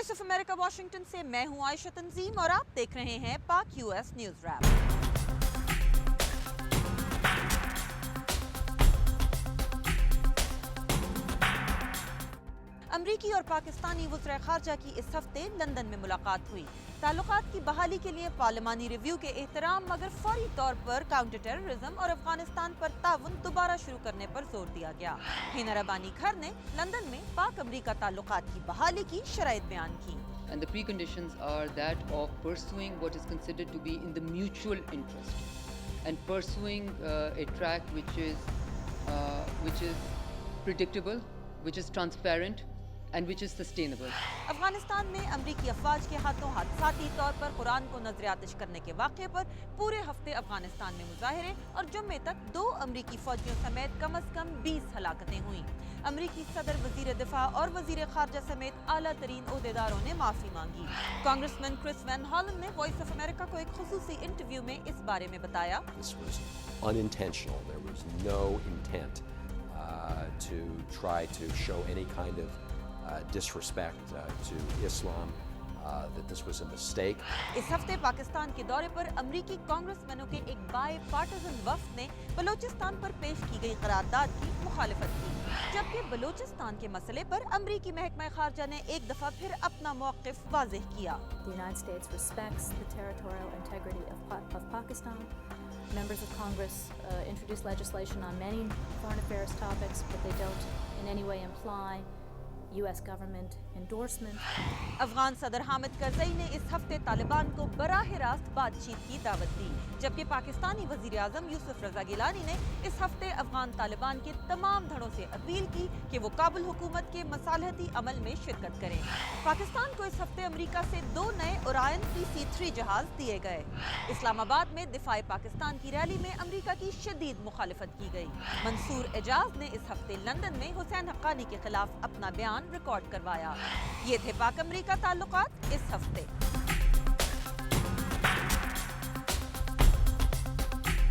Voice of America Washington से मैं हूं आयशा तंजीम और आप देख रहे हैं पाक यूएस न्यूज रैप। अमरीकी और पाकिस्तानी वज़ीर ख़ारजा की इस हफ्ते लंदन में मुलाकात हुई। ताल्लुकात की बहाली के लिए पार्लिमानी रिव्यू के एहतराम मगर फौरी तौर पर काउंटर टेररिज्म और अफगानिस्तान पर ताउन दोबारा शुरू करने पर जोर दिया गया। हिना रबानी खर ने लंदन में पाक अमरीका ताल्लुकात की बहाली की शराइत बयान की। And the preconditions are that of pursuing what is considered to be in the mutual interest and pursuing a track which is predictable, which is transparent and which is sustainable. Afghanistan में अमरीकी अफवाज के हाथों हादसाती तौर पर कुरान को नजर आतिश करने के वाक़े पर पूरे हफ्ते अफगानिस्तान में मुजाहिरे और जुम्मे तक 2 अमरीकी फौजियों समेत कम अज कम 20 हलाकतें हुईं। अमरीकी सदर, वजीर दिफा और वजीर खारजा समेत आला तरीन ओहदेदारों ने माफी मांगी। कांग्रेसमैन क्रिस वैन हॉलन ने वॉइस ऑफ अमेरिका को एक खुसूसी इंटरव्यू में इस बारे में बताया, This was unintentional. There was no intent to try to show any kind of disrespect to Islam, that this was a mistake. इस हफ्ते पाकिस्तान के दौरे पर अमरीकी कांग्रेसमैनों के एक बाय पार्टिजन वफ्द ने बलोचिस्तान पर पेश की गई करारदाद की मुखालिफत की, जबकि बलोचिस्तान के मसले पर अमरीकी महकमा खारजा ने एक दफा फिर अपना मौक़िफ़ वाज़ेह किया। The United States respects the territorial integrity of Pakistan. Members of Congress introduce legislation on many foreign affairs topics, but they don't in any way imply US government endorsement. Afghan सदर हामिद करज़ई ने इस हफ्ते तालिबान को बराह रास्त बातचीत की दावत दी, जबकि पाकिस्तानी वज़ीर आज़म यूसुफ रज़ा गिलानी ने इस हफ्ते अफगान तालिबान के तमाम धड़ों से अपील की कि वो काबुल हुकूमत के मसालहती अमल में शिरकत करें। पाकिस्तान को इस हफ्ते अमरीका से 2 नए ओरायन PC-3 जहाज दिए गए। इस्लामाबाद में दिफाए पाकिस्तान की रैली में अमरीका की शदीद मुखालिफत की गई। मंसूर एजाज ने इस हफ्ते लंदन में हुसैन हक्कानी के खिलाफ अपना बयान रिकॉर्ड करवाया। ये थे पाक अमरीका ताल्लुकात इस हफ्ते।